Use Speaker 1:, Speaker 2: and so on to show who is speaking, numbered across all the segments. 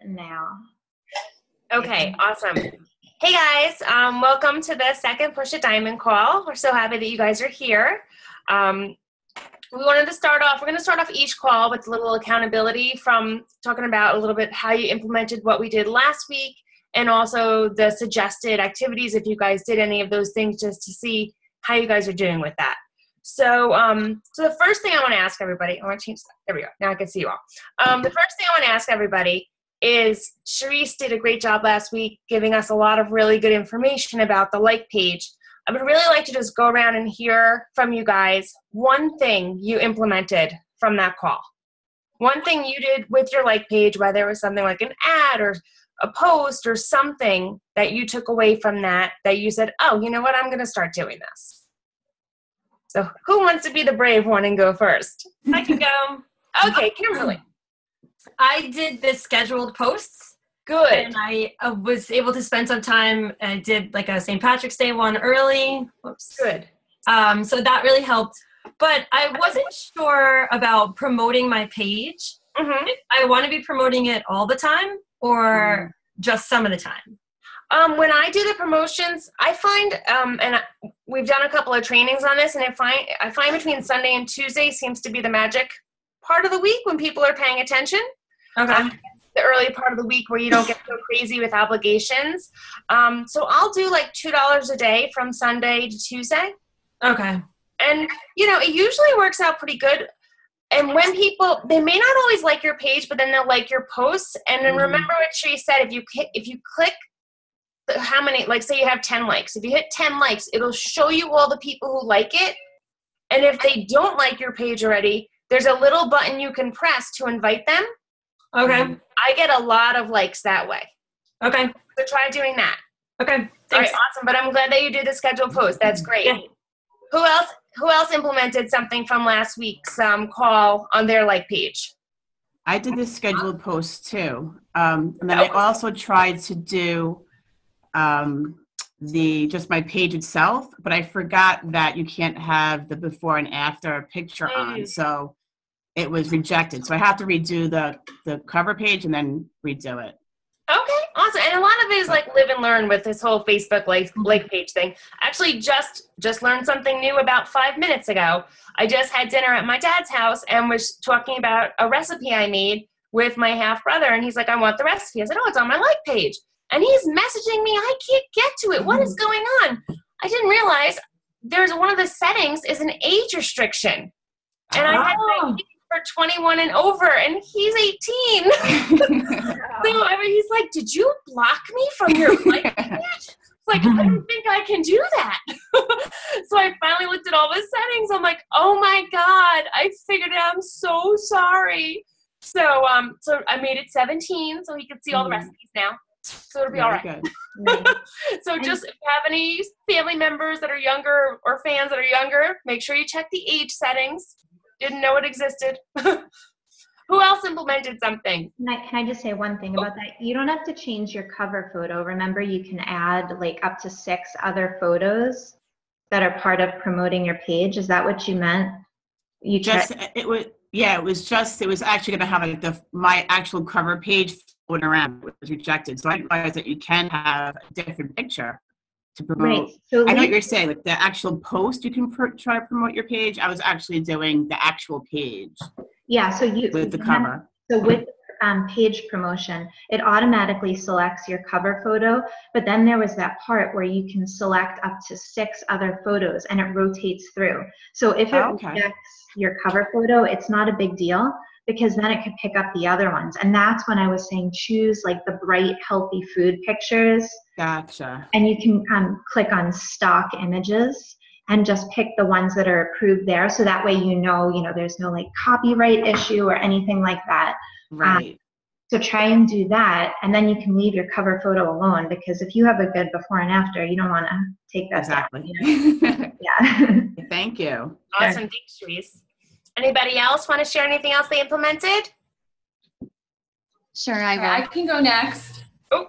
Speaker 1: Now.
Speaker 2: Okay, awesome. Hey guys, welcome to the second Push It Diamond call. We're so happy that you guys are here. We're going to start off each call with a little accountability from talking about a little bit how you implemented what we did last week and also the suggested activities if you guys did any of those things, just to see how you guys are doing with that. So the first thing I want to ask everybody, I want to change that. There we go. Now I can see you all. The first thing I want to ask everybody is Sharice did a great job last week giving us a lot of really good information about the like page. I would really like to just go around and hear from you guys one thing you implemented from that call. One thing you did with your like page, whether it was something like an ad or a post or something that you took away from that you said, oh, you know what, I'm going to start doing this. So who wants to be the brave one and go first?
Speaker 3: I can go.
Speaker 2: Okay, Kimberly.
Speaker 3: I did the scheduled posts.
Speaker 2: Good.
Speaker 3: And I was able to spend some time. I did like a St. Patrick's Day one early. Whoops.
Speaker 2: Good.
Speaker 3: So that really helped. But I wasn't sure about promoting my page.
Speaker 2: Mm-hmm.
Speaker 3: If I want to be promoting it all the time or just some of the time.
Speaker 2: When I do the promotions, I find, we've done a couple of trainings on this, and I find between Sunday and Tuesday seems to be the magic part of the week when people are paying attention.
Speaker 3: Okay.
Speaker 2: The early part of the week where you don't get so crazy with obligations. So I'll do like $2 a day from Sunday to Tuesday.
Speaker 3: Okay.
Speaker 2: And, it usually works out pretty good. And when people, they may not always like your page, but then they'll like your posts. And then remember what Sheree said, if you click how many, like say you have 10 likes. If you hit 10 likes, it'll show you all the people who like it. And if they don't like your page already, there's a little button you can press to invite them.
Speaker 3: Okay.
Speaker 2: I get a lot of likes that way.
Speaker 3: Okay.
Speaker 2: So try doing that.
Speaker 3: Okay.
Speaker 2: Thanks.
Speaker 3: Thanks.
Speaker 2: All right, awesome. But I'm glad that you did the scheduled post. That's great.
Speaker 3: Yeah.
Speaker 2: Who else implemented something from last week's call on their like page?
Speaker 4: I did the scheduled post too. And then I also tried to do just my page itself, but I forgot that you can't have the before and after picture on, so it was rejected. So I have to redo the cover page and then redo it.
Speaker 2: Okay, awesome. And a lot of it is like live and learn with this whole Facebook like page thing. Actually, just learned something new about 5 minutes ago. I just had dinner at my dad's house and was talking about a recipe I made with my half brother, and he's like, I want the recipe. I said, oh, it's on my like page. And he's messaging me, I can't get to it. What is going on? I didn't realize there's one of the settings is an age restriction. And I had my age for 21 and over, and he's 18. So he's like, did you block me from your like page? It's like, I don't think I can do that. So I finally looked at all the settings. I'm like, oh my God, I figured it out. I'm so sorry. So I made it 17 so he could see all the recipes now. So it'll be all right. So just if you have any family members that are younger or fans that are younger, make sure you check the age settings. Didn't know it existed. Who else implemented something?
Speaker 1: Can I just say one thing about that? You don't have to change your cover photo. Remember, you can add like up to 6 other photos that are part of promoting your page. Is that what you meant?
Speaker 4: It was actually going to have like my actual cover page floating around. It was rejected. So I realized that you can have a different picture to promote.
Speaker 1: Right. So
Speaker 4: I know what you're saying, like the actual post, you can try to promote your page. I was actually doing the actual page.
Speaker 1: Yeah. So
Speaker 4: with the cover.
Speaker 1: So with page promotion, it automatically selects your cover photo, but then there was that part where you can select up to 6 other photos and it rotates through. So if it rejects your cover photo, it's not a big deal because then it could pick up the other ones. And that's when I was saying choose like the bright, healthy food pictures.
Speaker 4: Gotcha.
Speaker 1: And you can click on stock images and just pick the ones that are approved there. So that way there's no like copyright issue or anything like that.
Speaker 4: Right.
Speaker 1: So try and do that, and then you can leave your cover photo alone, because if you have a good before and after, you don't want to take that
Speaker 4: exactly.
Speaker 1: down, Yeah.
Speaker 4: Thank you.
Speaker 2: Awesome. Thanks, Sharice. Anybody else want to share anything else they implemented?
Speaker 5: Sure, I will.
Speaker 6: I can go next.
Speaker 2: Oh,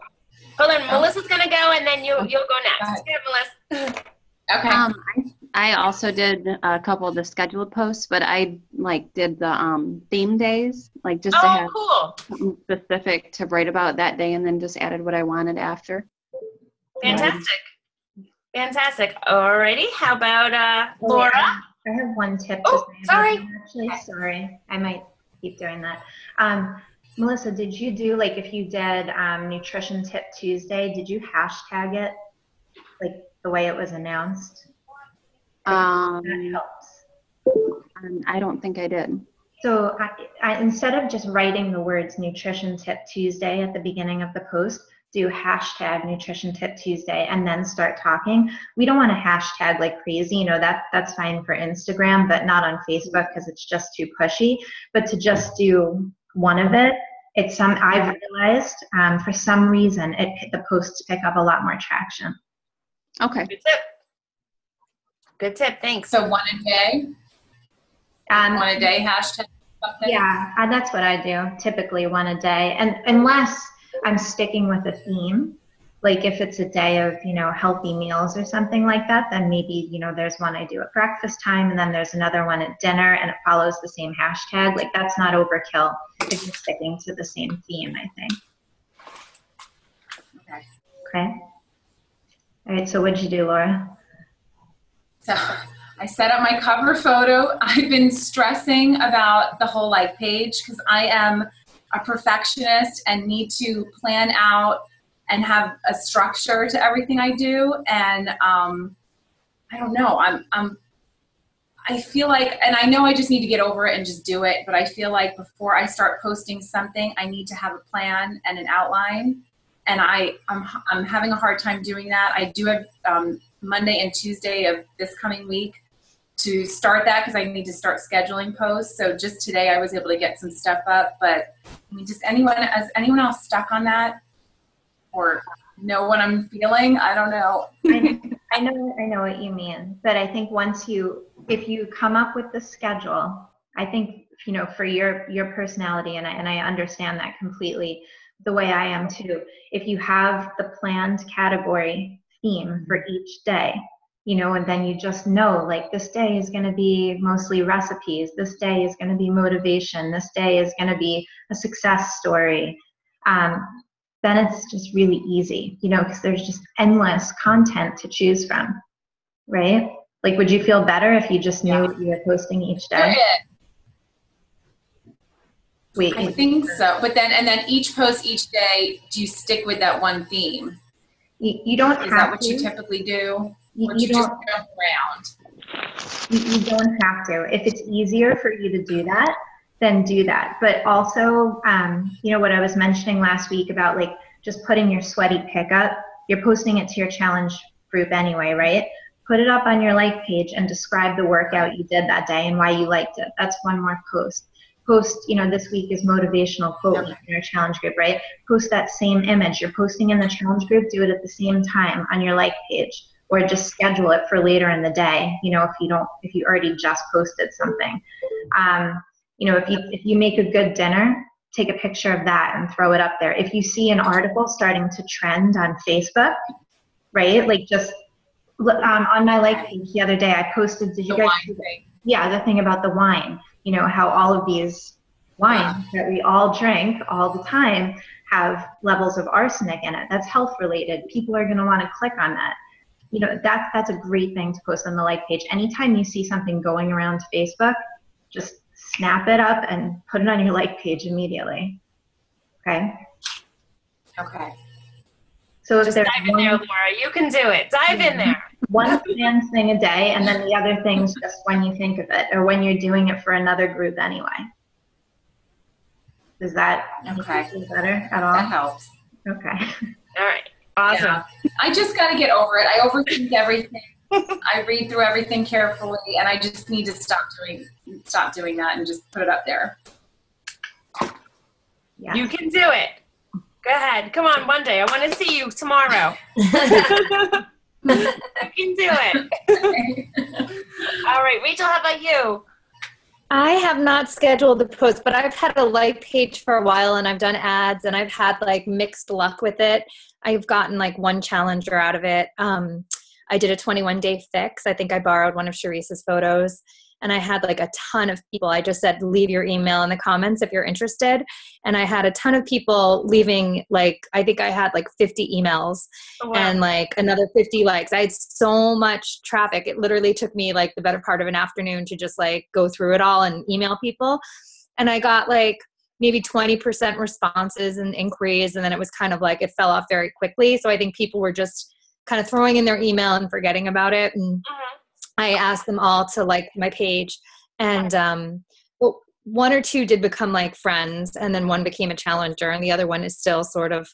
Speaker 2: hold on. Melissa's going to go, and then you'll go next. Go ahead, Melissa.
Speaker 6: Okay.
Speaker 5: I also did a couple of the scheduled posts, but I like did the theme days, like just to have
Speaker 2: cool.
Speaker 5: something specific to write about that day, and then just added what I wanted after.
Speaker 2: Fantastic. Fantastic. Alrighty. How about Laura?
Speaker 1: I have one tip.
Speaker 2: Oh, sorry.
Speaker 1: Actually, sorry. I might keep doing that. Melissa, did you do, like, if you did Nutrition Tip Tuesday, did you hashtag it like the way it was announced? That helps.
Speaker 5: I don't think I did.
Speaker 1: So I, instead of just writing the words Nutrition Tip Tuesday at the beginning of the post, do hashtag Nutrition Tip Tuesday and then start talking. We don't want to hashtag like crazy, you know, that's fine for Instagram, but not on Facebook because it's just too pushy. But to just do one of it, I've realized for some reason the posts pick up a lot more traction.
Speaker 5: Okay.
Speaker 2: Good tip. Good tip. Thanks.
Speaker 6: So one a day? One a day hashtag something?
Speaker 1: Yeah, that's what I do. Typically one a day. And unless I'm sticking with a theme, like if it's a day of, you know, healthy meals or something like that, then maybe, you know, there's one I do at breakfast time and then there's another one at dinner and it follows the same hashtag. Like that's not overkill if you're sticking to the same theme, I think. Okay. All right, so what'd you do, Laura?
Speaker 6: So I set up my cover photo. I've been stressing about the whole like page because I am a perfectionist and need to plan out and have a structure to everything I do. And I don't know, I feel like, and I know I just need to get over it and just do it, but I feel like before I start posting something, I need to have a plan and an outline. And I'm having a hard time doing that. I do have Monday and Tuesday of this coming week to start that because I need to start scheduling posts. So just today I was able to get some stuff up, but I mean, just has anyone else stuck on that or know what I'm feeling? I don't know.
Speaker 1: I know what you mean, but I think if you come up with the schedule, I think, you know, for your personality, and I understand that completely, the way I am too, if you have the planned category theme for each day, you know, and then you just know, like, this day is going to be mostly recipes, this day is going to be motivation, this day is going to be a success story, then it's just really easy, you know, because there's just endless content to choose from, right? Like, would you feel better if you just knew what you were posting each day? Wait,
Speaker 6: I think so. But then each post each day, do you stick with that one theme?
Speaker 1: You don't have to.
Speaker 6: Is that what you typically do? Or you just jump around?
Speaker 1: You don't have to. If it's easier for you to do that, then do that. But also, you know, what I was mentioning last week about like just putting your sweaty pic up, you're posting it to your challenge group anyway, right? Put it up on your like page and describe the workout you did that day and why you liked it. That's one more post. Post, you know, this week is motivational quote in your challenge group, right? Post that same image. You're posting in the challenge group, do it at the same time on your like page, or just schedule it for later in the day, you know, if you already just posted something. You know, if you make a good dinner, take a picture of that and throw it up there. If you see an article starting to trend on Facebook, right? Like just on my like page the other day, I posted, did you guys see that? Yeah, the thing about the wine, you know, how all of these wines that we all drink all the time have levels of arsenic in it. That's health related. People are going to want to click on that. You know, that's a great thing to post on the like page. Anytime you see something going around Facebook, just snap it up and put it on your like page immediately. Okay?
Speaker 6: Okay.
Speaker 1: So if
Speaker 2: Just
Speaker 1: there's
Speaker 2: dive in there, Laura. You can do it. Dive in there.
Speaker 1: one planned thing a day, and then the other thing's just when you think of it, or when you're doing it for another group anyway. Does that make you feel better at all?
Speaker 6: That helps.
Speaker 1: Okay.
Speaker 2: All right. Awesome.
Speaker 6: Yeah. I just got to get over it. I overthink everything. I read through everything carefully, and I just need to stop doing that and just put it up there.
Speaker 1: Yeah.
Speaker 2: You can do it. Go ahead. Come on, Monday. I want to see you tomorrow. You can do it. All right, Rachel, how about you?
Speaker 7: I have not scheduled the post, but I've had a like page for a while and I've done ads and I've had like mixed luck with it. I've gotten like one challenger out of it. I did a 21-day fix. I think I borrowed one of Sharice's photos and I had like a ton of people. I just said, leave your email in the comments if you're interested. And I had a ton of people leaving, like, I think I had like 50 emails and like another 50 likes. I had so much traffic. It literally took me like the better part of an afternoon to just like go through it all and email people. And I got like maybe 20% responses and inquiries. And then it was kind of like, it fell off very quickly. So I think people were just kind of throwing in their email and forgetting about it. And I asked them all to like my page, and well, one or two did become like friends, and then one became a challenger, and the other one is still sort of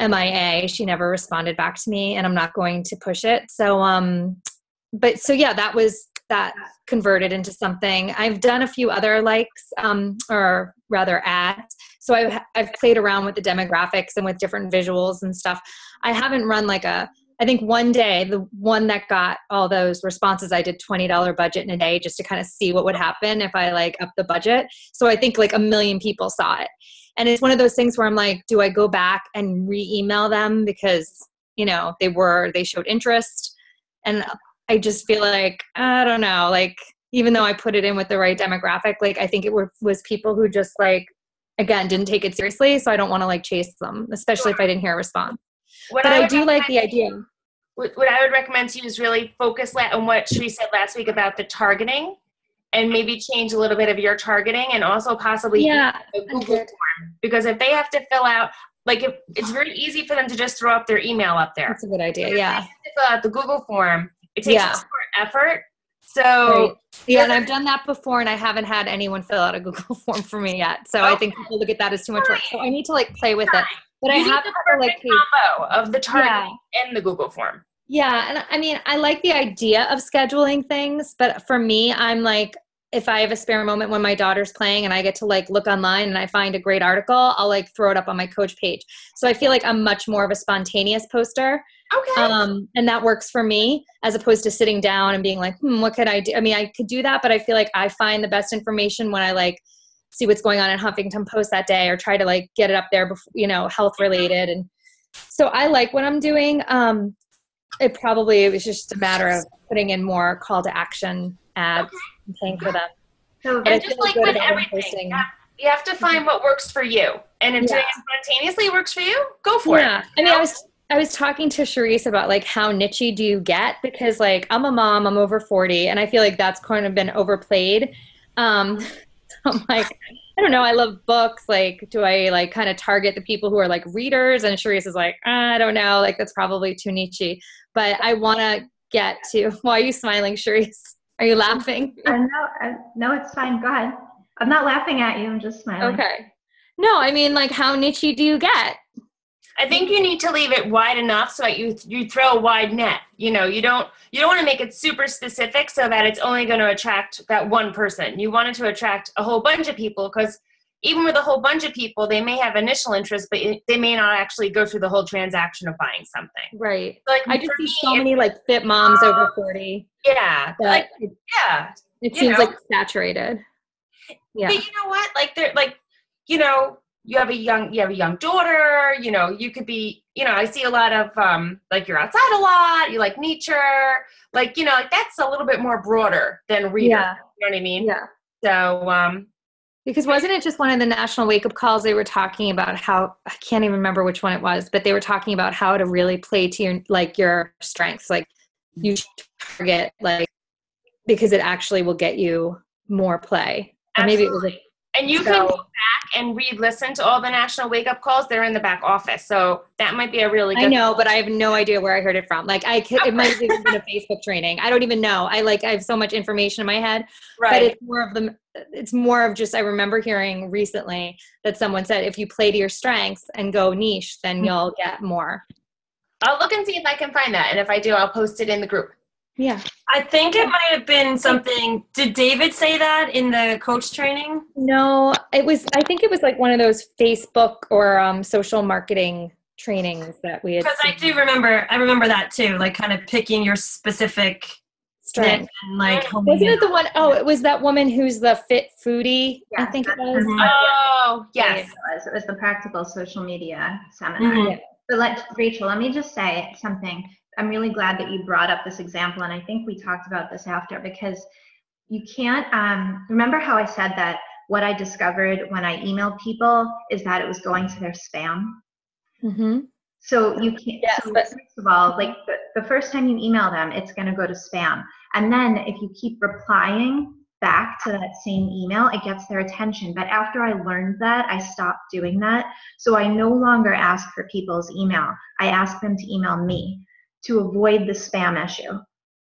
Speaker 7: MIA. She never responded back to me, and I'm not going to push it. So, so yeah, that converted into something. I've done a few other likes, or rather ads. So I've played around with the demographics and with different visuals and stuff. I haven't run like I think one day, the one that got all those responses, I did $20 budget in a day just to kind of see what would happen if I like up the budget. So I think like 1 million people saw it. And it's one of those things where I'm like, do I go back and re-email them because, you know, they showed interest? And I just feel like, I don't know, like, even though I put it in with the right demographic, like, I think it was people who just like, again, didn't take it seriously. So I don't want to like chase them, especially if I didn't hear a response. But I do like the idea.
Speaker 2: What I would recommend to you is really focus on what Sheree said last week about the targeting, and maybe change a little bit of your targeting, and also possibly the Google form. Because if they have to fill out, like, it's very easy for them to just throw up their email up there.
Speaker 7: That's a good idea,
Speaker 2: If
Speaker 7: yeah.
Speaker 2: they have to fill out the Google form, it takes more effort. So
Speaker 7: right. Yeah, and I've done that before, and I haven't had anyone fill out a Google form for me yet. So I think people look at that as too much work. So I need to like play with it. But I have
Speaker 2: the perfect combo of the targeting and the Google form.
Speaker 7: Yeah, and I mean, I like the idea of scheduling things, but for me, I'm like, if I have a spare moment when my daughter's playing and I get to like look online and I find a great article, I'll like throw it up on my coach page. So I feel like I'm much more of a spontaneous poster.
Speaker 2: Okay.
Speaker 7: And that works for me as opposed to sitting down and being like, what could I do? I mean, I could do that, but I feel like I find the best information when I like see what's going on in Huffington Post that day, or try to like get it up there before, you know, health related. And so I like what I'm doing. It was just a matter of putting in more call to action ads and paying for them.
Speaker 1: So,
Speaker 2: and just like with everything, you have to find what works for you. And if doing it spontaneously works for you, go for it.
Speaker 7: I mean, I was talking to Charisse about like how niche-y do you get, because like I'm a mom, I'm over 40, and I feel like that's kind of been overplayed. So I'm like, I don't know, I love books. Like, do I like kind of target the people who are like readers? And Charisse is like, I don't know, like that's probably too niche-y. But I want to get to, why are you smiling, Charisse? Are you laughing?
Speaker 1: No, it's fine. Go ahead. I'm not laughing at you. I'm just smiling.
Speaker 7: Okay. No, I mean, like, how niche-y do you get?
Speaker 2: I think you need to leave it wide enough so that you throw a wide net. You know, you don't want to make it super specific so that it's only going to attract that one person. You want it to attract a whole bunch of people, because even with a whole bunch of people, they may have initial interest, but they may not actually go through the whole transaction of buying something.
Speaker 7: Right.
Speaker 2: Like,
Speaker 7: I just see so many like fit moms over 40.
Speaker 2: Yeah.
Speaker 7: It seems like saturated. Yeah.
Speaker 2: But you know what? Like, they're like, you know, you have a young daughter, you know, you could be, you know, I see a lot of, like, you're outside a lot, you like nature, like, you know, like that's a little bit more broader than reader.
Speaker 7: Yeah.
Speaker 2: You know what I mean?
Speaker 7: Yeah.
Speaker 2: So,
Speaker 7: because wasn't it just one of the national wake-up calls, they were talking about how, I can't even remember which one it was, but they were talking about how to really play to your strengths. Like, you target, like, because it actually will get you more play. Or maybe it was like,
Speaker 2: and you can go back and re-listen to all the national wake-up calls. They're in the back office. So that might be a really good.
Speaker 7: I know, but I have no idea where I heard it from. Like, it might have even been a Facebook training. I don't even know. I have so much information in my head.
Speaker 2: Right.
Speaker 7: But it's more of just, I remember hearing recently that someone said, if you play to your strengths and go niche, then you'll get more.
Speaker 2: I'll look and see if I can find that. And if I do, I'll post it in the group.
Speaker 7: Yeah.
Speaker 3: I think it might have been something. Did David say that in the coach training?
Speaker 7: No, I think it was like one of those Facebook or social marketing trainings that we had.
Speaker 3: Because I remember that too, like kind of picking your specific
Speaker 7: strength.
Speaker 3: And like,
Speaker 7: wasn't it the one? Oh, it was that woman who's the fit foodie.
Speaker 1: Yeah,
Speaker 7: I think it was.
Speaker 2: Oh, yes.
Speaker 1: It was the practical social media seminar. But Rachel, let me just say something. I'm really glad that you brought up this example, and I think we talked about this after, because you can't, remember how I said that what I discovered when I emailed people is that it was going to their spam?
Speaker 7: Mm-hmm.
Speaker 1: So you can't,
Speaker 7: Yes,
Speaker 1: so
Speaker 7: but
Speaker 1: first of all, like the first time you email them, it's going to go to spam. And then if you keep replying back to that same email, it gets their attention. But after I learned that, I stopped doing that. So I no longer ask for people's email. I ask them to email me to avoid the spam issue.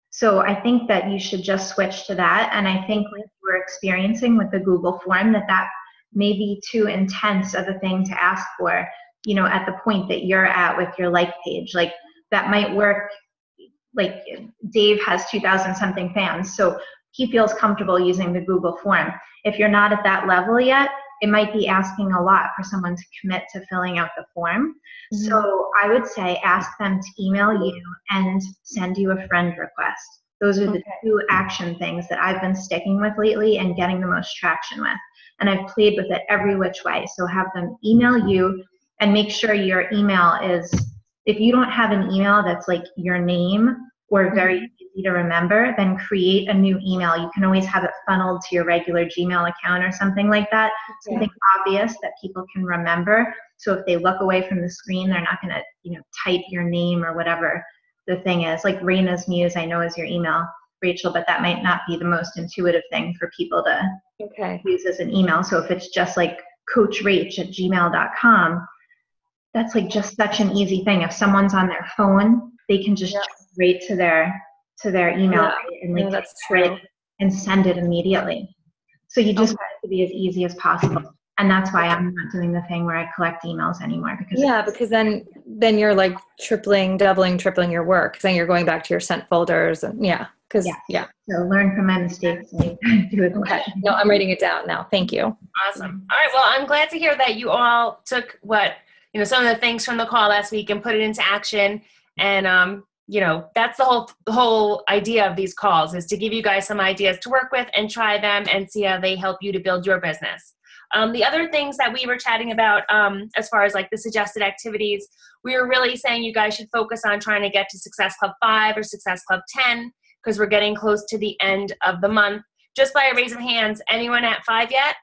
Speaker 1: So I think that you should just switch to that. And I think like we're experiencing with the Google form, that may be too intense of a thing to ask for, you know, at the point that you're at with your like page. Like that might work. Like Dave has 2,000 something fans, so he feels comfortable using the Google form. If you're not at that level yet, it might be asking a lot for someone to commit to filling out the form. Mm-hmm. So I would say ask them to email you and send you a friend request. Those are the two action things that I've been sticking with lately and getting the most traction with. And I've played with it every which way. So have them email you and make sure your email is, if you don't have an email that's like your name or very easy to remember, then create a new email. You can always have it funneled to your regular Gmail account or something like that. Something obvious that people can remember. So if they look away from the screen, they're not going to, you know, type your name or whatever the thing is. Like Raina's Muse, I know is your email, Rachel, but that might not be the most intuitive thing for people to use as an email. So if it's just like coachrach@gmail.com, that's like just such an easy thing. If someone's on their phone, they can just jump right to their email and like
Speaker 7: that's true.
Speaker 1: And send it immediately. So you just want it to be as easy as possible. And that's why I'm not doing the thing where I collect emails anymore. Because
Speaker 7: then you're like doubling, tripling your work. Because then you're going back to your sent folders and
Speaker 1: So learn from my mistakes and do it.
Speaker 7: Okay. No, I'm writing it down now. Thank you.
Speaker 2: Awesome. All right. Well, I'm glad to hear that you all took some of the things from the call last week and put it into action. And, that's the whole idea of these calls, is to give you guys some ideas to work with and try them and see how they help you to build your business. The other things that we were chatting about, as far as like the suggested activities, we were really saying you guys should focus on trying to get to Success Club 5 or Success Club 10, because we're getting close to the end of the month. Just by a raise of hands, anyone at 5 yet?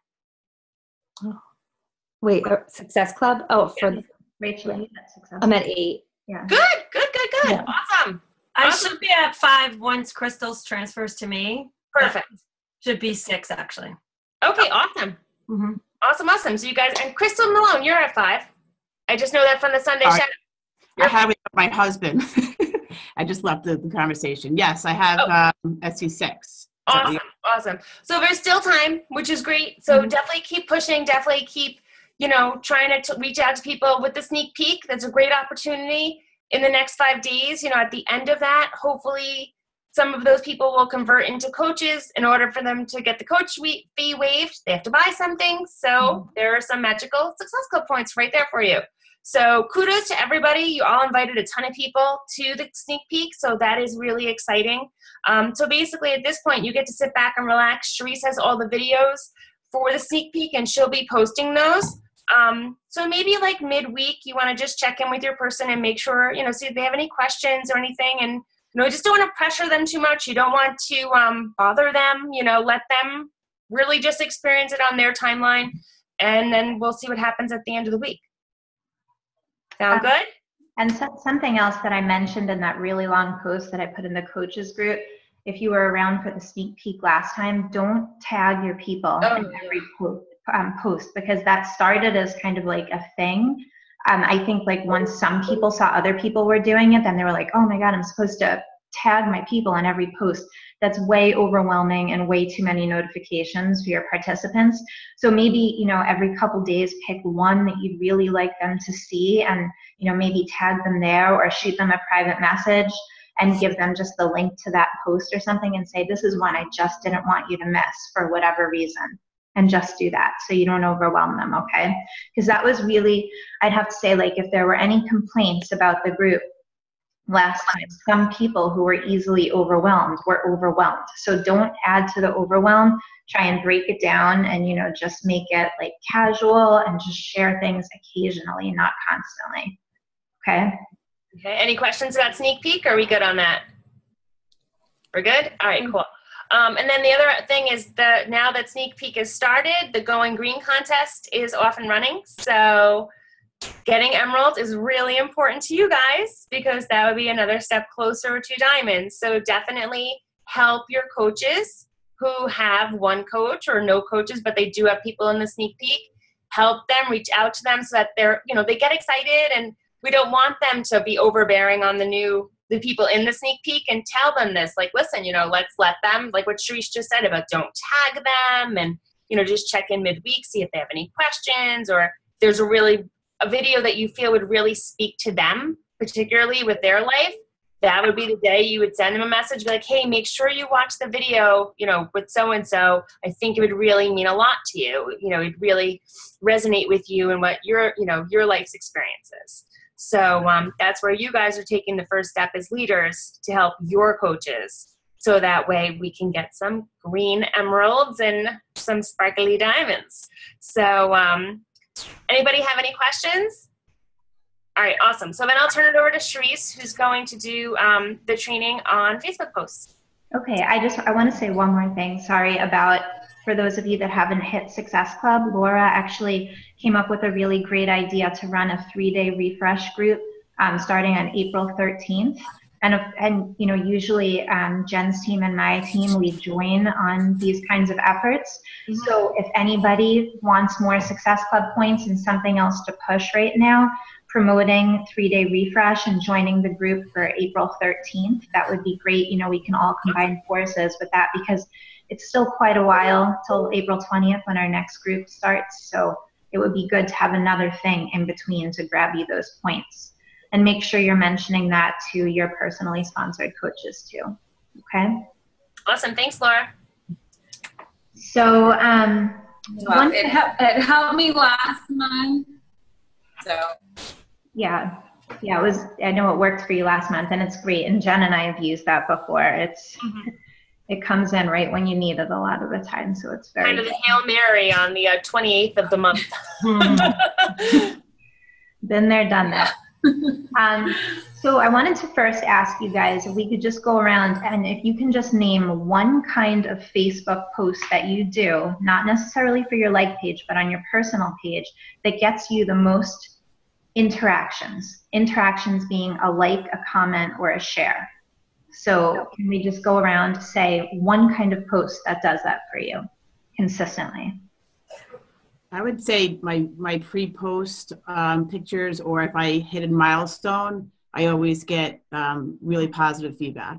Speaker 7: Wait, Success Club? Oh, for
Speaker 1: Rachel, you at Success.
Speaker 7: I'm at 8.
Speaker 2: Yeah. Good. Yeah. Awesome.
Speaker 3: I should be at 5 once Crystal's transfers to me.
Speaker 2: Perfect.
Speaker 3: Should be 6 actually.
Speaker 2: Okay, awesome. Mm-hmm. Awesome. So you guys, and Crystal Malone, you're at 5. I just know that from the Sunday show.
Speaker 4: I have it with my husband. I just left the conversation. Yes, I have SC6.
Speaker 2: Awesome. So there's still time, which is great. So definitely keep pushing. Definitely keep, trying to reach out to people with the sneak peek. That's a great opportunity in the next 5 days. At the end of that, hopefully some of those people will convert into coaches. In order for them to get the coach fee waived, they have to buy something. So there are some magical Success Club points right there for you. So kudos to everybody. You all invited a ton of people to the sneak peek. So that is really exciting. So basically at this point, you get to sit back and relax. Sharice has all the videos for the sneak peek and she'll be posting those. So maybe like midweek, you want to just check in with your person and make sure, see if they have any questions or anything. And, just don't want to pressure them too much. You don't want to bother them, let them really just experience it on their timeline. And then we'll see what happens at the end of the week. Sound good?
Speaker 1: And something else that I mentioned in that really long post that I put in the coaches group, if you were around for the sneak peek last time, don't tag your people in every post, because that started as kind of like a thing. I think like once some people saw other people were doing it, then they were like, oh my God, I'm supposed to tag my people in every post. That's way overwhelming and way too many notifications for your participants. So maybe, every couple days pick one that you'd really like them to see and, maybe tag them there or shoot them a private message and give them just the link to that post or something and say, this is one I just didn't want you to miss for whatever reason. And just do that so you don't overwhelm them, okay? Because that was really, I'd have to say, like, if there were any complaints about the group last time, some people who were easily overwhelmed were overwhelmed. So don't add to the overwhelm. Try and break it down and, just make it like casual and just share things occasionally, not constantly. Okay?
Speaker 2: Okay. Any questions about sneak peek? Are we good on that? We're good? All right, cool. And then the other thing is now that Sneak Peek has started, the Going Green contest is off and running. So getting emeralds is really important to you guys because that would be another step closer to diamonds. So definitely help your coaches who have one coach or no coaches, but they do have people in the Sneak Peek. Help them, reach out to them so that they get excited, and we don't want them to be overbearing on the people in the Sneak Peek, and tell them this, like, listen, let's let them, like what Sharice just said about don't tag them, and, just check in midweek, see if they have any questions, or if there's a video that you feel would really speak to them, particularly with their life. That would be the day you would send them a message, be like, hey, make sure you watch the video, with so-and-so. I think it would really mean a lot to you. It'd really resonate with you and what your life's experiences. So that's where you guys are taking the first step as leaders to help your coaches. So that way we can get some green emeralds and some sparkly diamonds. So anybody have any questions? All right, awesome. So then I'll turn it over to Sharice, who's going to do the training on Facebook posts.
Speaker 1: Okay, I want to say one more thing. Sorry about, for those of you that haven't hit Success Club, Laura actually came up with a really great idea to run a 3-day refresh group starting on April 13th. And usually Jen's team and my team, we join on these kinds of efforts. Mm-hmm. So if anybody wants more Success Club points and something else to push right now, promoting 3-day refresh and joining the group for April 13th, that would be great. We can all combine forces with that because it's still quite a while till April 20th when our next group starts. So it would be good to have another thing in between to grab you those points. And make sure you're mentioning that to your personally sponsored coaches too. Okay?
Speaker 2: Awesome. Thanks, Laura.
Speaker 1: So
Speaker 6: it helped me last month. So
Speaker 1: yeah, it was. I know it worked for you last month, and it's great. And Jen and I have used that before. It comes in right when you need it a lot of the time, so it's very
Speaker 2: kind of the Hail Mary on the 28th of the month.
Speaker 1: Been there, done that. So I wanted to first ask you guys if we could just go around and if you can just name one kind of Facebook post that you do, not necessarily for your like page, but on your personal page, that gets you the most interactions being a like, a comment, or a share. So can we just go around, say one kind of post that does that for you consistently?
Speaker 4: I would say my pre-post pictures, or if I hit a milestone, I always get really positive feedback.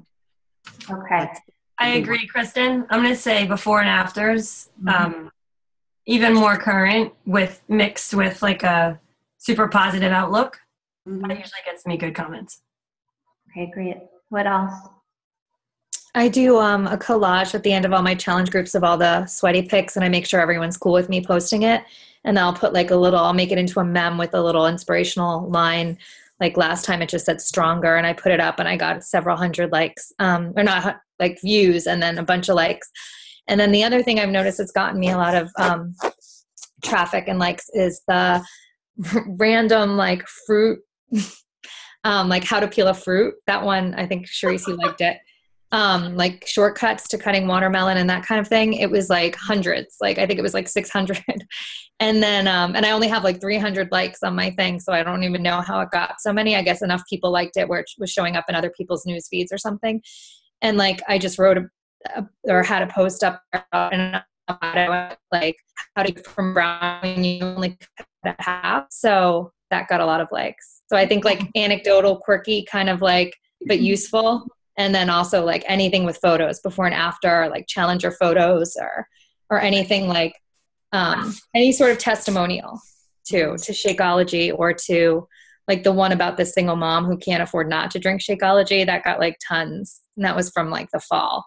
Speaker 1: Okay.
Speaker 3: I agree, Kristen. I'm going to say before and afters, even more current mixed with like a super positive outlook. That usually gets me good comments.
Speaker 1: Okay, great. What else?
Speaker 7: I do a collage at the end of all my challenge groups of all the sweaty pics, and I make sure everyone's cool with me posting it. And I'll put like I'll make it into a meme with a little inspirational line. Like last time it just said stronger, and I put it up and I got several hundred likes, or not like views, and then a bunch of likes. And then the other thing I've noticed that's gotten me a lot of traffic and likes is the random like fruit, like how to peel a fruit. That one, I think Sharice, you liked it. Like shortcuts to cutting watermelon and that kind of thing. It was like hundreds, like I think it was like 600. And then, and I only have like 300 likes on my thing. So I don't even know how it got so many. I guess enough people liked it where it was showing up in other people's news feeds or something. And like, I just wrote or had a post up and like how to get from brown when you only cut it half. So that got a lot of likes. So I think like anecdotal, quirky, kind of like, but useful. And then also like anything with photos before and after, like challenger photos or anything like any sort of testimonial to Shakeology, or to like the one about the single mom who can't afford not to drink Shakeology. That got like tons. And that was from like the fall.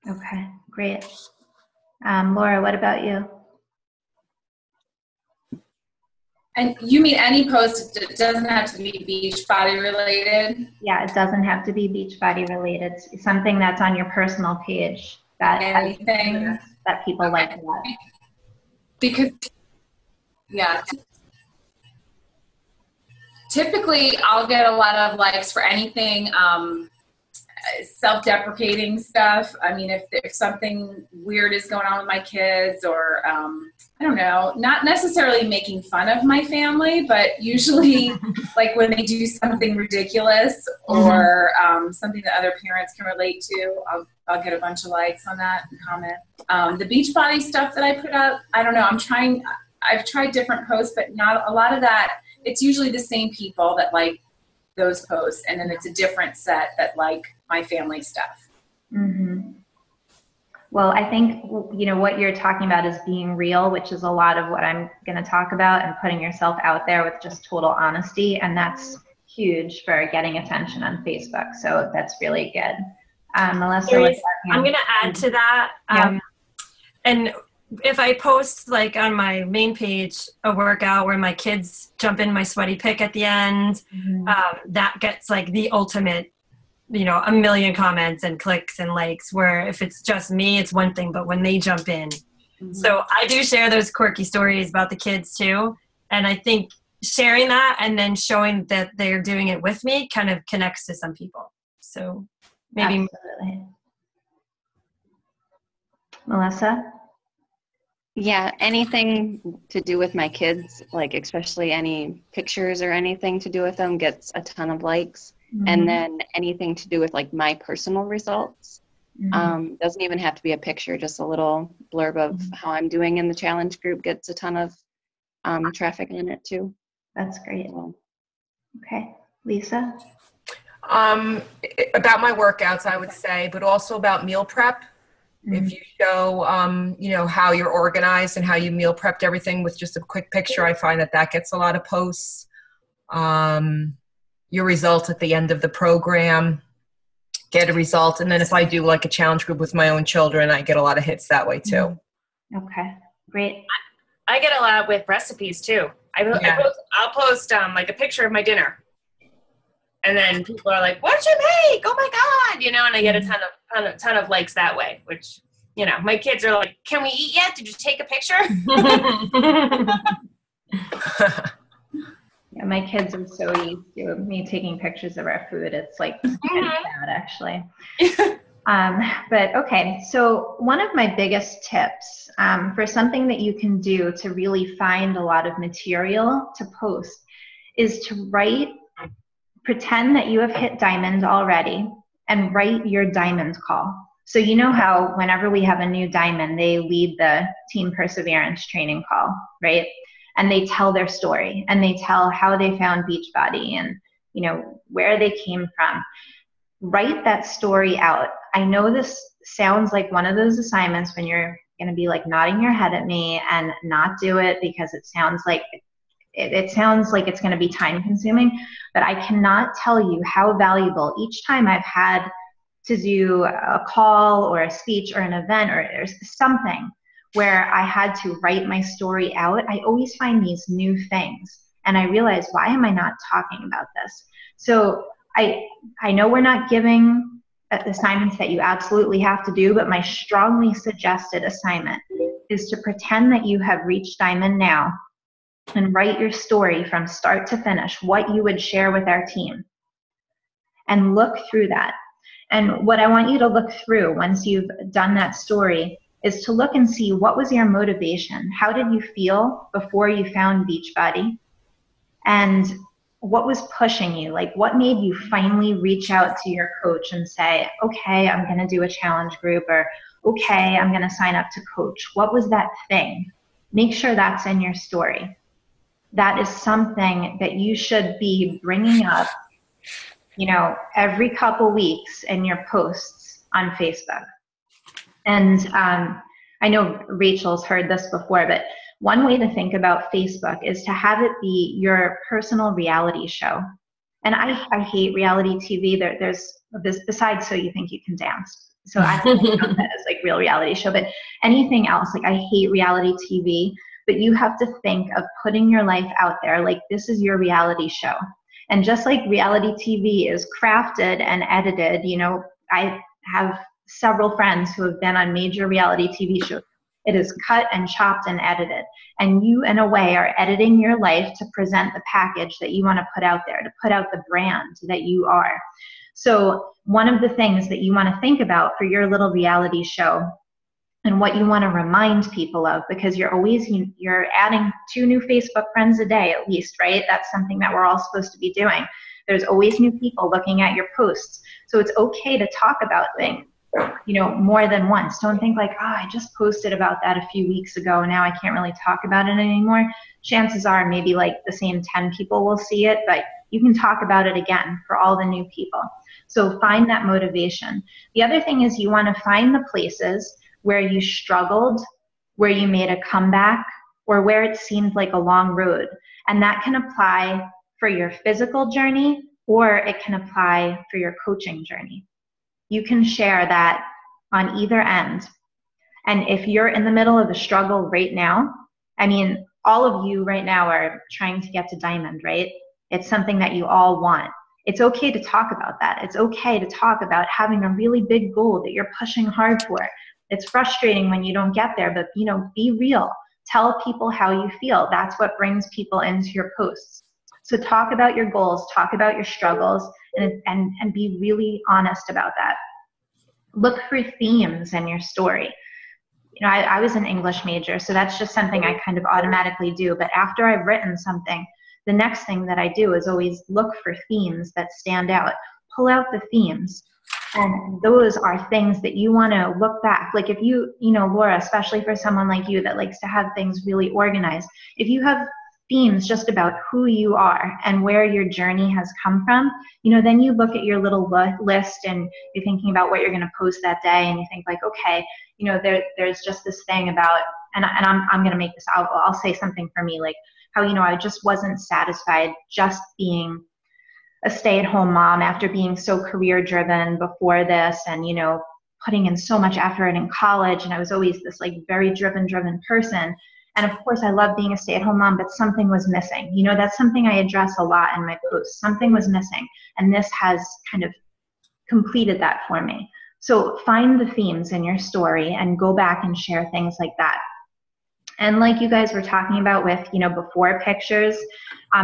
Speaker 1: Okay, great. Laura, what about you?
Speaker 6: And you mean any post, it doesn't have to be Beachbody related?
Speaker 1: Yeah, it doesn't have to be Beachbody related. It's something that's on your personal page that
Speaker 6: anything
Speaker 1: that people like a lot.
Speaker 6: Because, yeah, typically I'll get a lot of likes for anything self-deprecating stuff. I mean, if something weird is going on with my kids, or I don't know, not necessarily making fun of my family, but usually like when they do something ridiculous or something that other parents can relate to, I'll get a bunch of likes on that and comment. The Beachbody stuff that I put up, I don't know, I've tried different posts, but not a lot of that. It's usually the same people that like those posts, and then it's a different set that like my family stuff.
Speaker 1: Mm-hmm. Well, I think, you know, what you're talking about is being real, which is a lot of what I'm going to talk about, and putting yourself out there with just total honesty. And that's huge for getting attention on Facebook. So that's really good. Melissa,
Speaker 3: I'm going to add to that. And if I post like on my main page a workout where my kids jump in my sweaty pic at the end, that gets like the ultimate, you know, 1 million comments and clicks and likes, where if it's just me, it's one thing, but when they jump in. So I do share those quirky stories about the kids too. And I think sharing that and then showing that they're doing it with me kind of connects to some people. So maybe.
Speaker 1: Absolutely. Melissa?
Speaker 5: Yeah, anything to do with my kids, like especially any pictures or anything to do with them gets a ton of likes. And then anything to do with like my personal results, doesn't even have to be a picture, just a little blurb of how I'm doing in the challenge group gets a ton of traffic in it too.
Speaker 1: That's great. Okay. Lisa?
Speaker 8: About my workouts, I would say, but also about meal prep. If you show, you know, how you're organized and how you meal prepped everything with just a quick picture, I find that gets a lot of posts. Your results at the end of the program, get a result. And then if I do like a challenge group with my own children, I get a lot of hits that way too.
Speaker 1: Okay, great.
Speaker 2: I get a lot with recipes too. I'll post like a picture of my dinner. And then people are like, "What'd you make? Oh my God!" You know, and I get a ton of likes that way. Which, you know, my kids are like, "Can we eat yet? Did you take a picture?"
Speaker 1: Yeah, my kids are so used to me taking pictures of our food. It's like kind of sad, actually. But okay, so one of my biggest tips for something that you can do to really find a lot of material to post is to pretend that you have hit diamond already and write your diamond call. So you know how whenever we have a new diamond, they lead the Team Perseverance training call, right? And they tell their story and they tell how they found Beachbody and, you know, where they came from. Write that story out. I know this sounds like one of those assignments when you're going to be like nodding your head at me and not do it because it sounds like it's going to be time consuming, but I cannot tell you how valuable each time I've had to do a call or a speech or an event or something where I had to write my story out. I always find these new things and I realize, why am I not talking about this? So I know we're not giving assignments that you absolutely have to do, but my strongly suggested assignment is to pretend that you have reached diamond now and write your story from start to finish, what you would share with our team. And look through that. And what I want you to look through once you've done that story is to look and see, what was your motivation? How did you feel before you found Beachbody? And what was pushing you? Like, what made you finally reach out to your coach and say, okay, I'm going to do a challenge group, or okay, I'm going to sign up to coach? What was that thing? Make sure that's in your story. That is something that you should be bringing up, you know, every couple weeks in your posts on Facebook. And I know Rachel's heard this before, but one way to think about Facebook is to have it be your personal reality show. And I hate reality TV. There's besides So You Think You Can Dance. So I don't count that as like real reality show, but anything else, like I hate reality TV. But you have to think of putting your life out there like this is your reality show. And just like reality TV is crafted and edited, you know, I have several friends who have been on major reality TV shows. It is cut and chopped and edited. And you, in a way, are editing your life to present the package that you want to put out there, to put out the brand that you are. So one of the things that you want to think about for your little reality show, and what you want to remind people of, because you're adding 2 new Facebook friends a day at least, right? That's something that we're all supposed to be doing. There's always new people looking at your posts. So it's okay to talk about things, more than once. Don't think like, I just posted about that a few weeks ago, and now I can't really talk about it anymore. Chances are maybe like the same 10 people will see it, but you can talk about it again for all the new people. So find that motivation. The other thing is you want to find the places where you struggled, where you made a comeback, or where it seemed like a long road. And that can apply for your physical journey, or it can apply for your coaching journey. You can share that on either end. And if you're in the middle of a struggle right now, I mean, all of you right now are trying to get to diamond, right? It's something that you all want. It's okay to talk about that. It's okay to talk about having a really big goal that you're pushing hard for. It's frustrating when you don't get there, but be real. Tell people how you feel. That's what brings people into your posts. So talk about your goals, talk about your struggles, and be really honest about that. Look for themes in your story. I was an English major, so that's just something I kind of automatically do. But after I've written something, the next thing that I do is always look for themes that stand out. Pull out the themes. And those are things that you want to look back. Like if Laura, especially for someone like you that likes to have things really organized, if you have themes just about who you are and where your journey has come from, then you look at your little list and you're thinking about what you're going to post that day, and you think like, okay, there's just this thing about, and I'm going to make this, I'll say something for me, like how, I just wasn't satisfied just being a stay-at-home mom after being so career-driven before this, and putting in so much effort in college, and I was always this like very driven person. And of course, I love being a stay-at-home mom, but something was missing. That's something I address a lot in my posts. Something was missing, and this has kind of completed that for me. So find the themes in your story and go back and share things like that. And like you guys were talking about with, before pictures,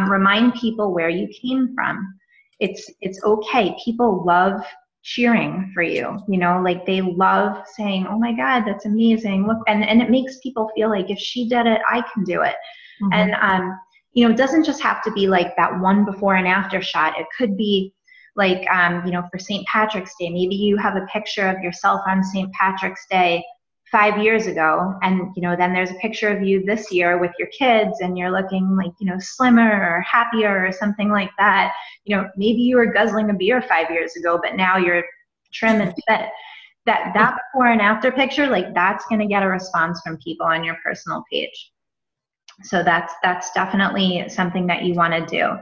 Speaker 1: remind people where you came from. It's okay. People love cheering for you, like they love saying, oh my God, that's amazing. Look, and it makes people feel like if she did it, I can do it. Mm-hmm. And, it doesn't just have to be like that one before and after shot. It could be like, for St. Patrick's Day, maybe you have a picture of yourself on St. Patrick's Day 5 years ago, and then there's a picture of you this year with your kids, and you're looking like slimmer or happier or something like that. Maybe you were guzzling a beer 5 years ago, but now you're trim and fit. That before and after picture, like that's going to get a response from people on your personal page. So that's definitely something that you want to do.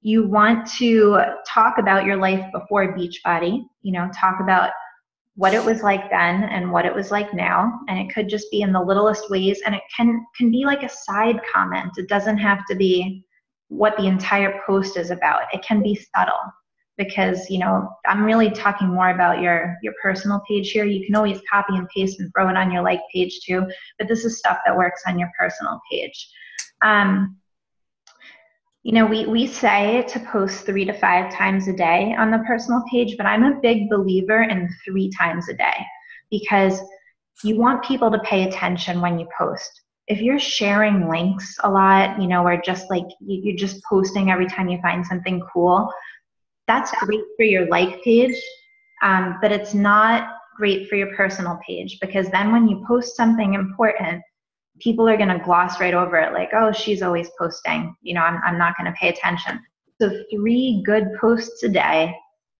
Speaker 1: You want to talk about your life before Beachbody. Talk about what it was like then and what it was like now. And it could just be in the littlest ways, and it can be like a side comment. It doesn't have to be what the entire post is about. It can be subtle, because I'm really talking more about your personal page here. You can always copy and paste and throw it on your like page too, but this is stuff that works on your personal page. We say to post 3 to 5 times a day on the personal page, but I'm a big believer in 3 times a day, because you want people to pay attention when you post. If you're sharing links a lot, or just like you're just posting every time you find something cool, that's great for your like page, but it's not great for your personal page, because then when you post something important, people are going to gloss right over it, like, oh, she's always posting. I'm not going to pay attention. So 3 good posts a day,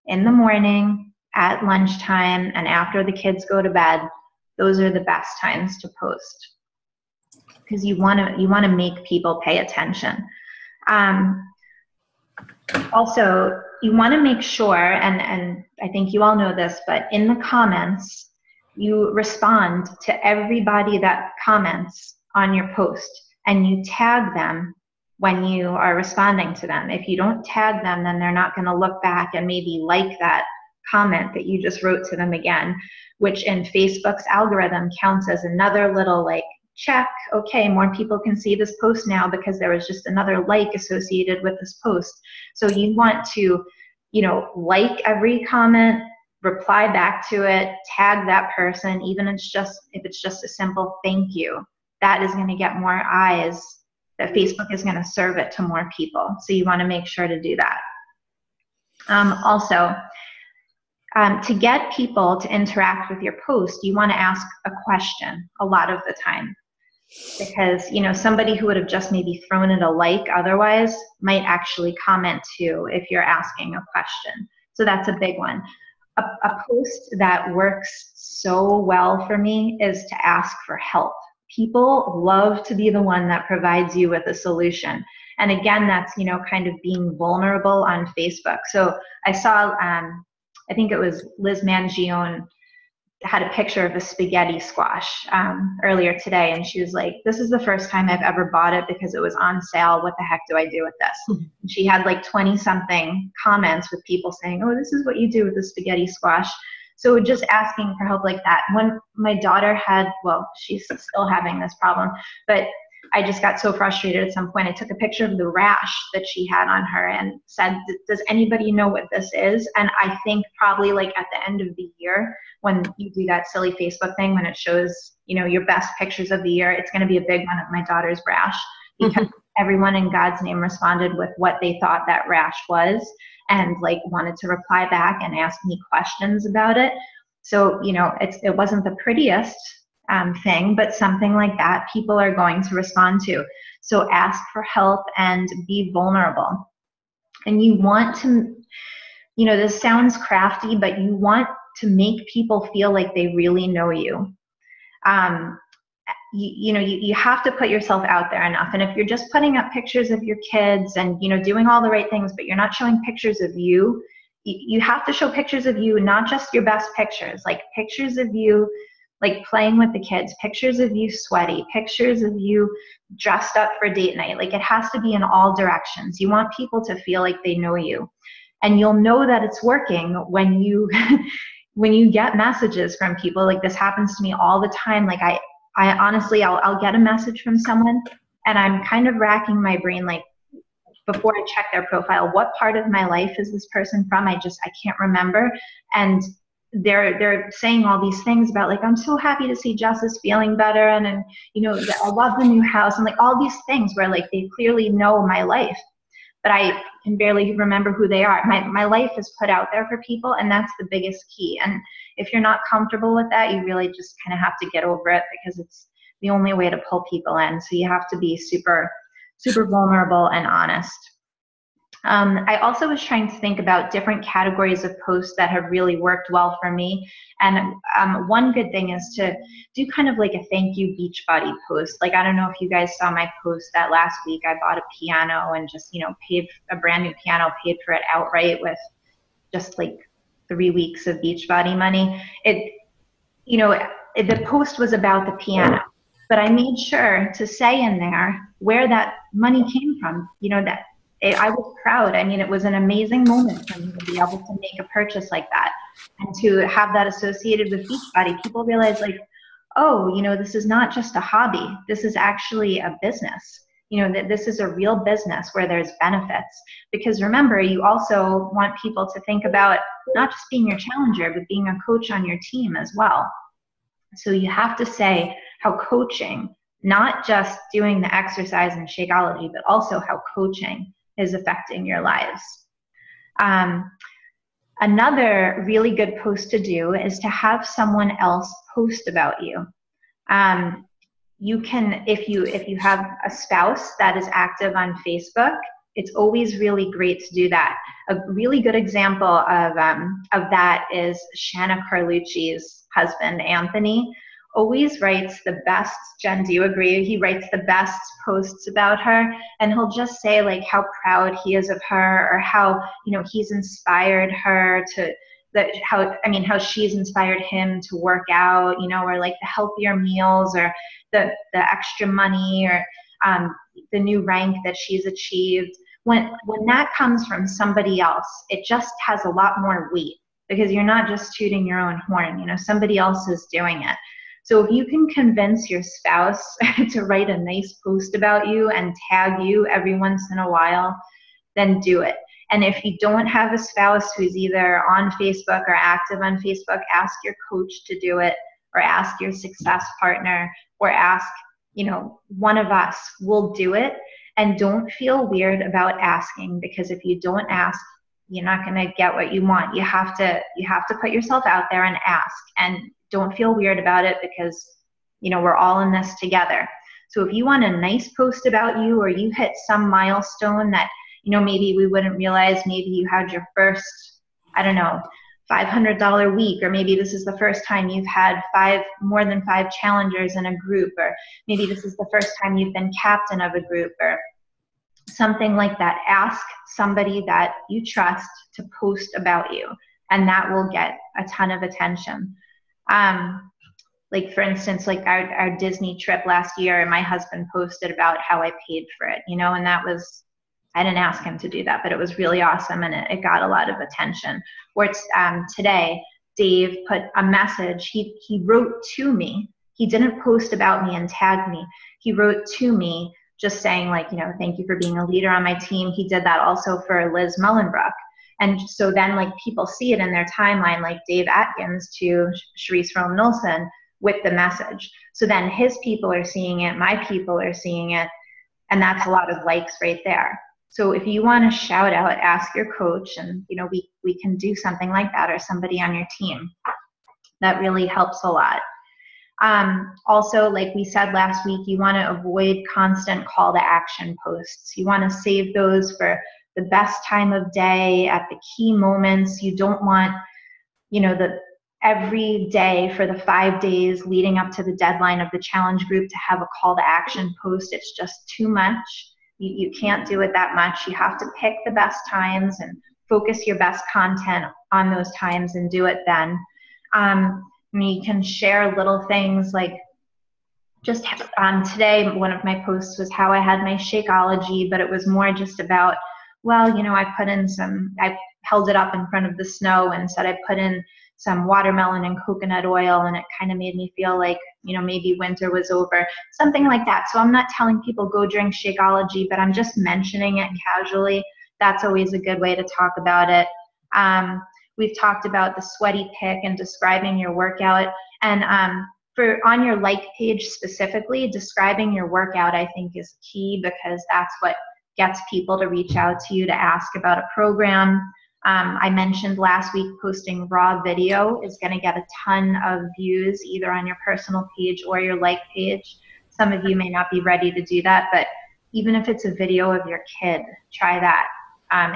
Speaker 1: in the morning, at lunchtime, and after the kids go to bed. Those are the best times to post, because you want to make people pay attention. Also, you want to make sure, and I think you all know this, but in the comments, you respond to everybody that comments on your post, and you tag them when you are responding to them. If you don't tag them, then they're not going to look back and maybe like that comment that you just wrote to them again, which in Facebook's algorithm counts as another little like check. Okay, more people can see this post now because there was just another like associated with this post. So you want to, you know, like every comment, reply back to it, tag that person, even if it's just a simple thank you. That is going to get more eyes. That Facebook is going to serve it to more people. So you want to make sure to do that. Also, to get people to interact with your post, you want to ask a question a lot of the time. Because, you know, somebody who would have just maybe thrown it a like otherwise might actually comment too if you're asking a question. So that's a big one. A post that works so well for me is to ask for help. People love to be the one that provides you with a solution. And again, that's, you know, kind of being vulnerable on Facebook. So I saw, I think it was Liz Mangione had a picture of a spaghetti squash earlier today, and she was like, this is the first time I've ever bought it because it was on sale. What the heck do I do with this? And she had like 20 something comments with people saying, oh, this is what you do with the spaghetti squash. So just asking for help like that. When my daughter had, well, she's still having this problem, but I just got so frustrated at some point. I took a picture of the rash that she had on her and said, does anybody know what this is? And I think probably like at the end of the year, when you do that silly Facebook thing, when it shows, you know, your best pictures of the year, it's going to be a big one of my daughter's rash, because everyone in God's name responded with what they thought that rash was and like wanted to reply back and ask me questions about it. So, you know, it wasn't the prettiest thing, but something like that people are going to respond to. So ask for help and be vulnerable. And you want to, you know, this sounds crafty, but you want to make people feel like they really know you. You have to put yourself out there enough. And if you're just putting up pictures of your kids and, you know, doing all the right things, but you're not showing pictures of you, you have to show pictures of you, not just your best pictures, like pictures of you like playing with the kids, pictures of you sweaty, pictures of you dressed up for date night. Like it has to be in all directions. You want people to feel like they know you. And you'll know that it's working when you when you get messages from people. Like this happens to me all the time. Like I honestly, I'll get a message from someone and I'm kind of racking my brain, like before I check their profile, what part of my life is this person from? I can't remember. And they're saying all these things about like, I'm so happy to see Jess is feeling better. And you know, I love the new house and like all these things where like they clearly know my life, but I can barely remember who they are. My life is put out there for people, and that's the biggest key. And if you're not comfortable with that, you really just kind of have to get over it, because it's the only way to pull people in. So you have to be super, super vulnerable and honest. I also was trying to think about different categories of posts that have really worked well for me. And one good thing is to do kind of like a thank you Beachbody post. Like, I don't know if you guys saw my post that last week I bought a piano and just, you know, paid a brand new piano, paid for it outright with just like 3 weeks of Beachbody money. The post was about the piano, but I made sure to say in there where that money came from, you know, that I was proud. I mean, it was an amazing moment for me to be able to make a purchase like that and to have that associated with Beachbody. People realize like, oh, you know, this is not just a hobby. This is actually a business. You know, that this is a real business where there's benefits. Because remember, you also want people to think about not just being your challenger, but being a coach on your team as well. So you have to say how coaching, not just doing the exercise and Shakeology, but also how coaching is affecting your lives. Another really good post to do is to have someone else post about you. You can, if you have a spouse that is active on Facebook, it's always really great to do that. A really good example of that is Shanna Carlucci's husband, Anthony. Always writes the best, Jen, do you agree? He writes the best posts about her, and he'll just say like how proud he is of her, or how, you know, he's inspired her to, how she's inspired him to work out, you know, or like the healthier meals, or the extra money, or the new rank that she's achieved. When that comes from somebody else, it just has a lot more weight. because you're not just tooting your own horn, you know, somebody else is doing it. So if you can convince your spouse to write a nice post about you and tag you every once in a while, then do it. And if you don't have a spouse who's either on Facebook or active on Facebook, ask your coach to do it, or ask your success partner, or ask, you know, one of us will do it. And don't feel weird about asking, because if you don't ask, you're not going to get what you want. You have to put yourself out there and ask, and don't feel weird about it, because, you know, we're all in this together. So if you want a nice post about you, or you hit some milestone that, you know, maybe we wouldn't realize, maybe you had your first, I don't know, $500 week, or maybe this is the first time you've had more than 5 challengers in a group, or maybe this is the first time you've been captain of a group, or something like that. Ask somebody that you trust to post about you, and that will get a ton of attention. Like for instance, like our Disney trip last year, my husband posted about how I paid for it, you know, and that was, I didn't ask him to do that, but it was really awesome, and it got a lot of attention. Or it's today, Dave put a message, he wrote to me. He didn't post about me and tag me. He wrote to me just saying, like, you know, thank you for being a leader on my team. He did that also for Liz Mullenbrook. And so then, like, people see it in their timeline, like Dave Atkins to Sharice Rome Nilsson with the message. So then his people are seeing it, my people are seeing it, and that's a lot of likes right there. So if you want to shout out, ask your coach, and, you know, we can do something like that, or somebody on your team. That really helps a lot. Also, like we said last week, you want to avoid constant call to action posts. You want to save those for the best time of day, at the key moments. You don't want, you know, every day for the 5 days leading up to the deadline of the challenge group to have a call to action post. It's just too much. You can't do it that much. You have to pick the best times and focus your best content on those times and do it then. You can share little things like, just today, one of my posts was how I had my Shakeology, but it was more just about, well, you know, I held it up in front of the snow and said I put in some watermelon and coconut oil, and it kind of made me feel like, you know, maybe winter was over, something like that. So I'm not telling people go drink Shakeology, but I'm just mentioning it casually. That's always a good way to talk about it. We've talked about the sweaty pic and describing your workout, and on your like page specifically, describing your workout, I think, is key, because that's what gets people to reach out to you to ask about a program. I mentioned last week, posting raw video is going to get a ton of views, either on your personal page or your like page. Some of you may not be ready to do that, but even if it's a video of your kid, try that.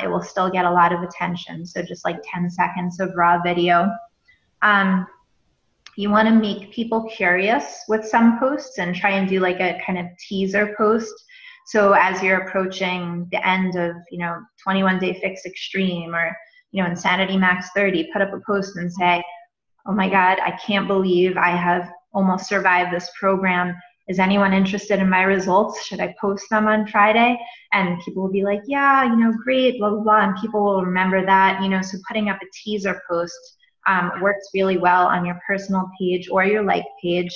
Speaker 1: It will still get a lot of attention. So just like 10 seconds of raw video. You want to make people curious with some posts and try and do like a kind of teaser post. So as you're approaching the end of, you know, 21 Day Fix Extreme, or, you know, Insanity Max 30, put up a post and say, oh my God, I can't believe I have almost survived this program. Is anyone interested in my results? Should I post them on Friday? And people will be like, yeah, you know, great, blah, blah, blah. And people will remember that, you know, so putting up a teaser post works really well on your personal page or your like page.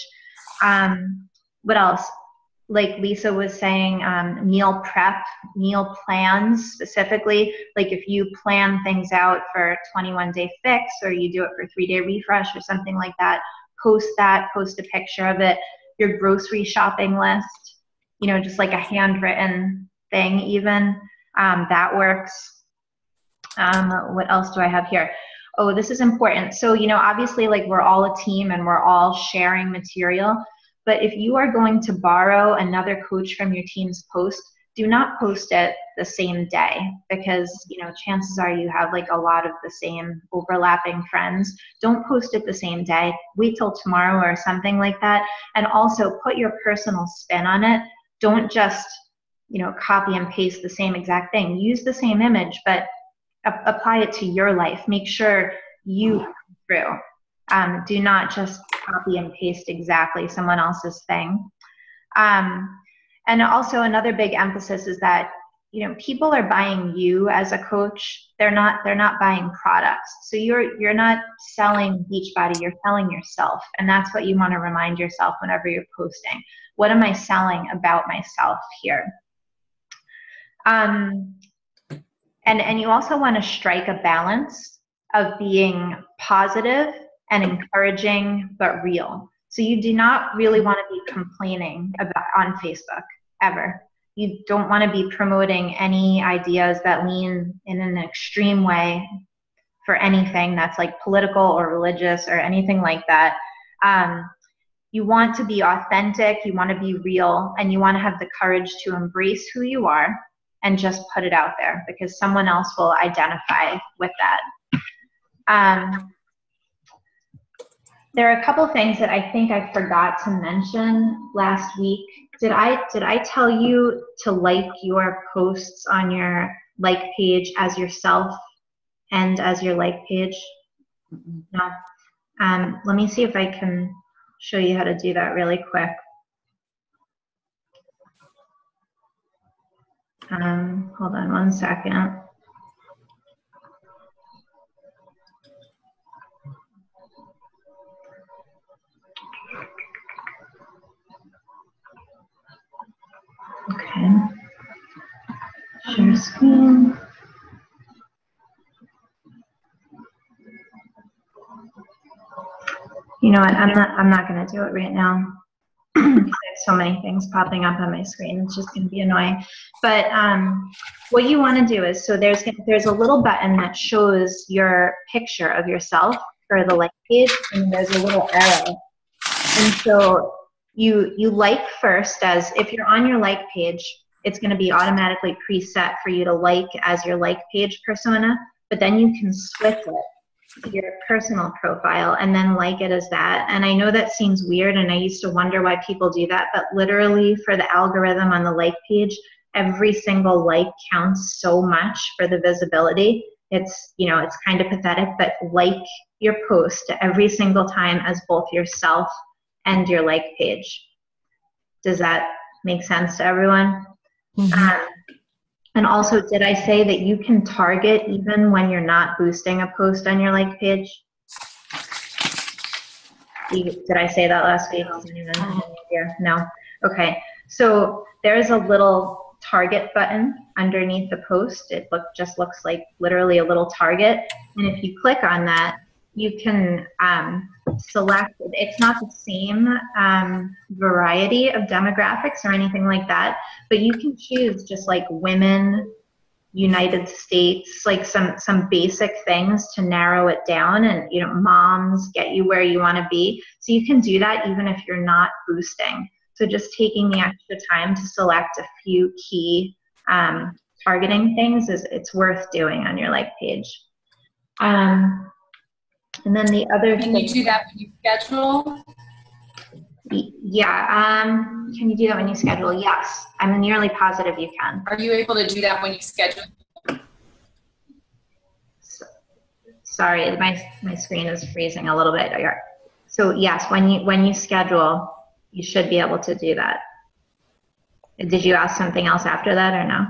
Speaker 1: What else? Like Lisa was saying, meal prep, meal plans specifically. Like if you plan things out for 21 Day Fix, or you do it for 3-day refresh or something like that, post a picture of it. Your grocery shopping list, you know, just like a handwritten thing even, that works. What else do I have here? Oh, this is important. So, you know, obviously, like, we're all a team and we're all sharing material, but if you are going to borrow another coach from your team's post, do not post it the same day, because, you know, chances are you have like a lot of the same overlapping friends. Don't post it the same day. Wait till tomorrow or something like that. And also put your personal spin on it. Don't just, you know, copy and paste the same exact thing. Use the same image, but apply it to your life. Make sure you come through. Do not just copy and paste exactly someone else's thing. And also another big emphasis is that people are buying you as a coach. They're not buying products. So you're not selling Beachbody, you're selling yourself. And that's what you want to remind yourself whenever you're posting. What am I selling about myself here? And you also want to strike a balance of being positive and encouraging, but real. So you do not really want to be complaining on Facebook, ever. You don't want to be promoting any ideas that lean in an extreme way for anything that's like political or religious or anything like that. You want to be authentic, you want to be real, and you want to have the courage to embrace who you are and just put it out there, because someone else will identify with that. There are a couple things that I think I forgot to mention last week. Did I tell you to like your posts on your like page as yourself and as your like page? No. Let me see if I can show you how to do that really quick. Hold on one second. Okay. Share screen. You know what? I'm not going to do it right now. There's so many things popping up on my screen. It's just going to be annoying. But what you want to do is, so there's a little button that shows your picture of yourself for the like page, and there's a little arrow. And so you like first, as if you're on your like page, it's going to be automatically preset for you to like as your like page persona, but then you can switch it to your personal profile and then like it as that. And I know that seems weird, and I used to wonder why people do that, but literally for the algorithm on the like page, every single like counts so much for the visibility. It's, it's kind of pathetic, but like your post every single time as both yourself and your like page. Does that make sense to everyone? Mm-hmm. And also, did I say that you can target even when you're not boosting a post on your like page? Did I say that last week? No. Okay. So there's a little target button underneath the post. It just looks like literally a little target. And if you click on that, you can select. It's not the same variety of demographics or anything like that, but you can choose just like women, United States, like some basic things to narrow it down, and moms, get you where you want to be. So you can do that even if you're not boosting. So just taking the extra time to select a few key targeting things it's worth doing on your like page. And then the other thing.
Speaker 6: Can you do that when you schedule?
Speaker 1: Yeah. Can you do that when you schedule? Yes. I'm nearly positive you can.
Speaker 6: Are you able to do that when you schedule?
Speaker 1: Sorry, my screen is freezing a little bit. So yes, when you schedule, you should be able to do that. Did you ask something else after that or no?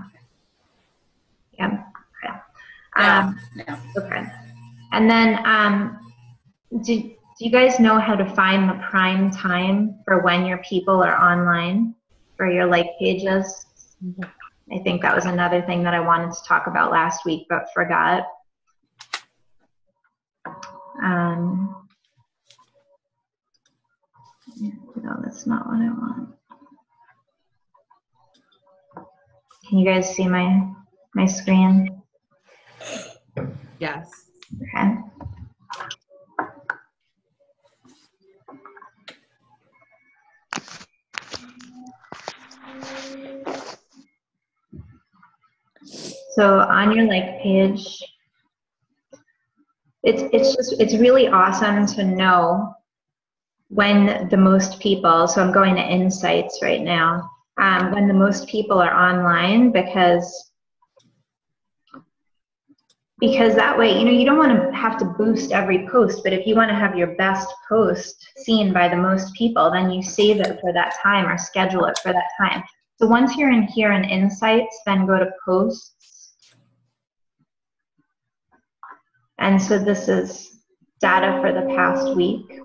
Speaker 1: Yeah. Okay.
Speaker 6: No.
Speaker 1: Okay. And then, do you guys know how to find the prime time for when your people are online for your like pages? I think that was another thing that I wanted to talk about last week, but forgot. No, that's not what I want. Can you guys see my screen?
Speaker 4: Yes.
Speaker 1: Okay. So on your like page, it's really awesome to know when the most people, so I'm going to insights right now, when the most people are online, because that way, you don't want to have to boost every post, but if you want to have your best post seen by the most people, then you save it for that time or schedule it for that time. So once you're in here in Insights, then go to Posts. And so this is data for the past week.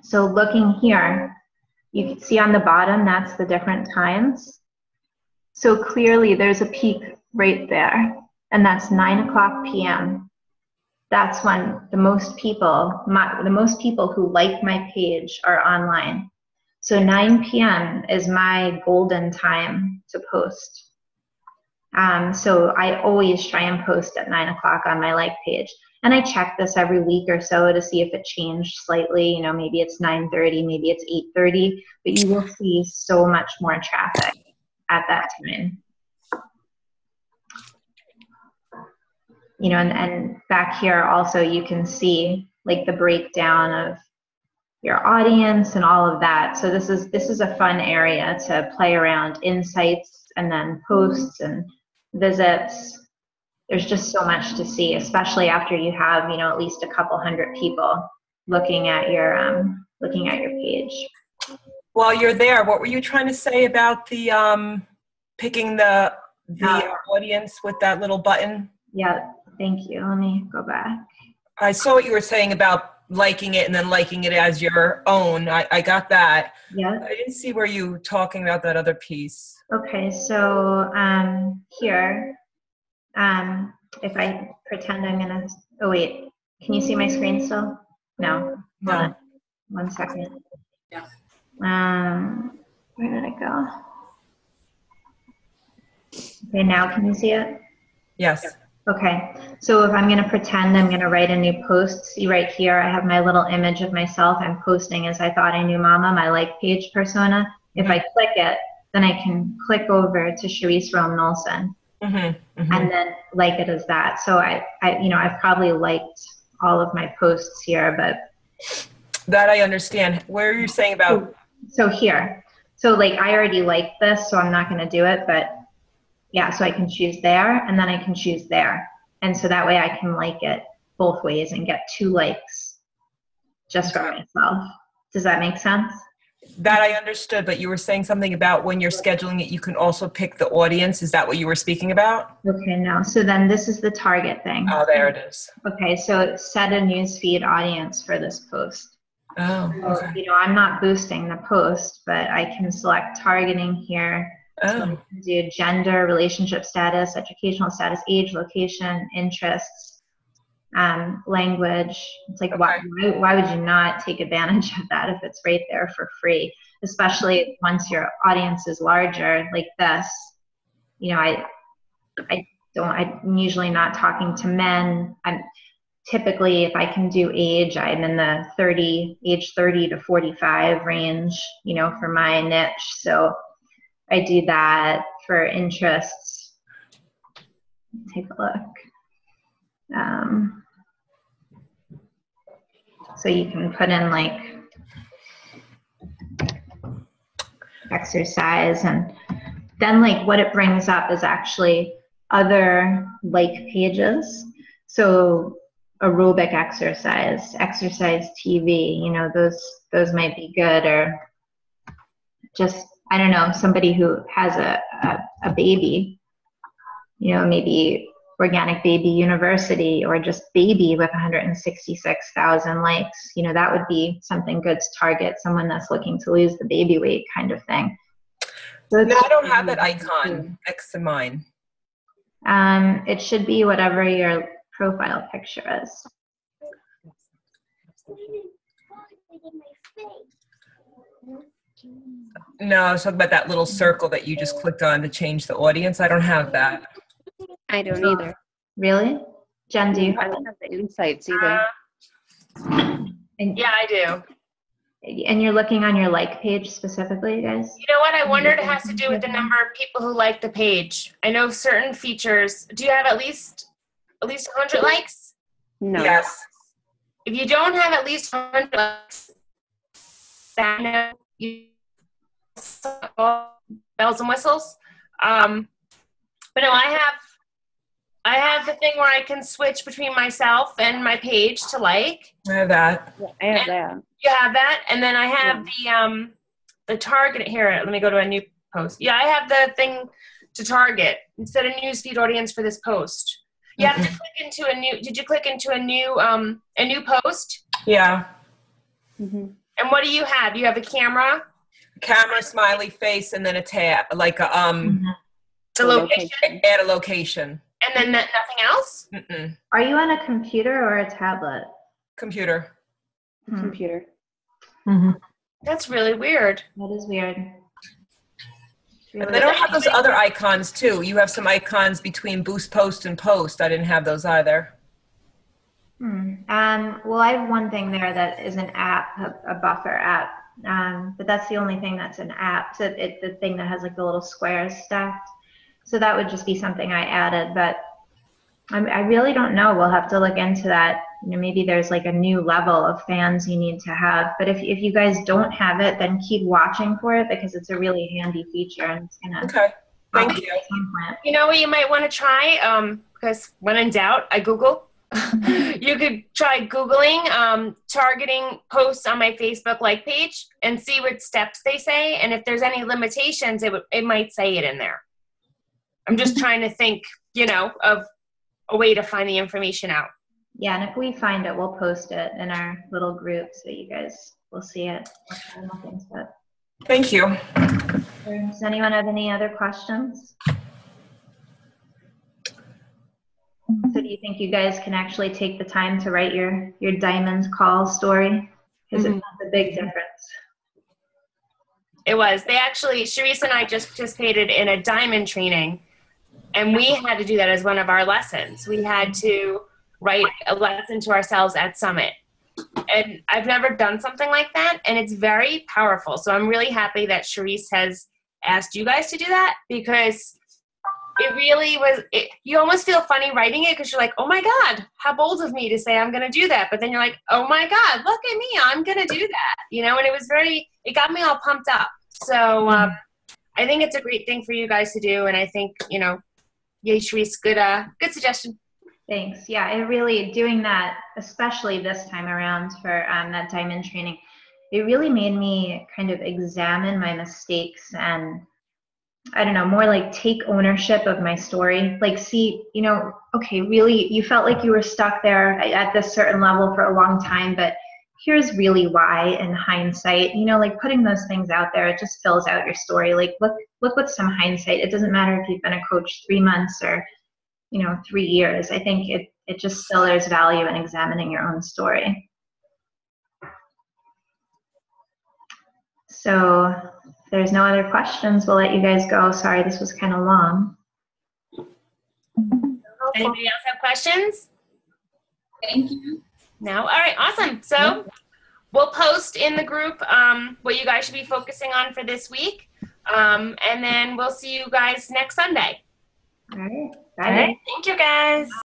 Speaker 1: So looking here, you can see on the bottom, that's the different times. So clearly there's a peak right there, and that's 9 p.m. That's when the most people who like my page are online. So 9 p.m. is my golden time to post. So I always try and post at 9 o'clock on my like page. And I check this every week or so to see if it changed slightly. You know, maybe it's 9:30, maybe it's 8:30, but you will see so much more traffic at that time. You know, and back here also you can see like the breakdown of your audience and all of that. So this is a fun area to play around. Insights and then posts and visits. There's just so much to see, especially after you have, you know, at least a couple hundred people looking at your page.
Speaker 8: While you're there, what were you trying to say about the picking the audience with that little button?
Speaker 1: Yeah, thank you. Let me go back.
Speaker 8: I saw what you were saying about liking it and then liking it as your own. I got that.
Speaker 1: Yeah.
Speaker 8: I didn't see where you were talking about that other piece.
Speaker 1: Okay, so here, if I pretend I'm gonna, oh wait, can you see my screen still? No.
Speaker 8: No.
Speaker 1: Hold on. 1 second.
Speaker 6: Yeah.
Speaker 1: Where did it go? Okay, now can you see it?
Speaker 8: Yes.
Speaker 1: Okay, so if I'm gonna pretend I'm gonna write a new post, see right here, I have my little image of myself. I'm posting as I thought I knew Mama, my like page persona. If I click it, then I can click over to Sharice Rome Nolson and then like it as that. So I've probably liked all of my posts here, but
Speaker 8: that I understand. Where are you saying about?
Speaker 1: So here, so like I already liked this, so I'm not gonna do it, but yeah, so I can choose there and then I can choose there. And so that way I can like it both ways and get 2 likes just for myself. Does that make sense?
Speaker 8: That I understood, but you were saying something about when you're scheduling it, you can also pick the audience. Is that what you were speaking about?
Speaker 1: Okay, no. So then this is the target thing.
Speaker 8: Oh, there it is.
Speaker 1: Okay, so set a newsfeed audience for this post.
Speaker 8: Oh, okay.
Speaker 1: So, you know, I'm not boosting the post, but I can select targeting here. So I can do gender, relationship status, educational status, age, location, interests, language. It's like, why would you not take advantage of that if it's right there for free? Especially once your audience is larger like this. You know, I'm usually not talking to men. I'm typically, if I can do age, I'm in the age 30 to 45 range, you know, for my niche. So I do that. For interests. Take a look. So you can put in like exercise, and then like what it brings up is actually other like pages. So aerobic exercise TV, you know, those might be good. Or just, I don't know, somebody who has a baby, you know, maybe Organic Baby University, or just baby with 166,000 likes. You know, that would be something good to target someone that's looking to lose the baby weight kind of thing. So
Speaker 8: no, I don't have that icon next to mine.
Speaker 1: It should be whatever your profile picture is.
Speaker 8: No, I was talking about that little circle that you just clicked on to change the audience. I don't have that.
Speaker 5: I don't either.
Speaker 1: Really? Jen, do you
Speaker 5: I
Speaker 1: have
Speaker 5: don't have the insights either.
Speaker 2: Yeah, I do.
Speaker 1: And you're looking on your like page specifically, you guys?
Speaker 2: You know what? I wondered it has to do with the number of people who like the page. I know certain features. Do you have at least 100 likes?
Speaker 5: No.
Speaker 8: Yes.
Speaker 2: If you don't have at least 100 likes, I know you bells and whistles. But no, I have the thing where I can switch between myself and my page to like.
Speaker 8: I have that.
Speaker 5: Yeah, I have that.
Speaker 2: You have that, and then I have the target here. Let me go to a new post. Yeah, I have the thing to target. Instead of newsfeed audience for this post. You have to click into a new. Did you click into a new post?
Speaker 8: Yeah.
Speaker 5: Mm-hmm.
Speaker 2: And what do you have? You have a camera,
Speaker 8: Smiley face, and then a tab, like a
Speaker 2: the location,
Speaker 8: add a location,
Speaker 2: and then nothing else.
Speaker 1: Are you on a computer or a tablet?
Speaker 8: Computer.
Speaker 5: Computer.
Speaker 7: Mm-hmm.
Speaker 2: That's really weird.
Speaker 1: That is weird.
Speaker 8: And they don't have those other icons too. You have some icons between boost post and post. I didn't have those either.
Speaker 1: Well, I have one thing there that is an app, a buffer app. But that's the only thing that's an app. So it's the thing that has like the little squares stacked. So that would just be something I added, but I really don't know. We'll have to look into that. You know, maybe there's like a new level of fans you need to have. But if you guys don't have it, then keep watching for it because it's a really handy feature and it's gonna.
Speaker 8: Okay. Thank you.
Speaker 2: You know what you might want to try? Because when in doubt, I Google. You could try Googling targeting posts on my Facebook like page and see what steps they say. And if there's any limitations, it might say it in there. I'm just trying to think, of a way to find the information out.
Speaker 1: Yeah, and if we find it, we'll post it in our little group so you guys will see it.
Speaker 8: Thank you.
Speaker 1: Does anyone have any other questions? So do you think you guys can actually take the time to write your diamond call story? Because it's not a big difference.
Speaker 2: It was. Sharice and I just participated in a diamond training, and we had to do that as one of our lessons. We had to write a lesson to ourselves at Summit. And I've never done something like that, and it's very powerful. So I'm really happy that Sharice has asked you guys to do that because it really was, you almost feel funny writing it because you're like, oh my God, how bold of me to say I'm going to do that. But then you're like, oh my God, look at me, I'm going to do that. And it got me all pumped up. So I think it's a great thing for you guys to do. And I think, yay, Sharice, good suggestion.
Speaker 1: Thanks. Yeah, it really, doing that, especially this time around for that diamond training, it really made me kind of examine my mistakes and I don't know, more like take ownership of my story. Like see, okay, really, you felt like you were stuck there at this certain level for a long time, but here's really why in hindsight, like putting those things out there, it just fills out your story. Like look with some hindsight. It doesn't matter if you've been a coach 3 months or 3 years. I think it just still there's value in examining your own story. So if there's no other questions, we'll let you guys go. Sorry, this was kind of long.
Speaker 2: Anybody else have questions?
Speaker 6: Thank you.
Speaker 2: No? All right, awesome. So we'll post in the group what you guys should be focusing on for this week. And then we'll see you guys next Sunday.
Speaker 1: All right. Bye.
Speaker 2: All right. Thank you, guys.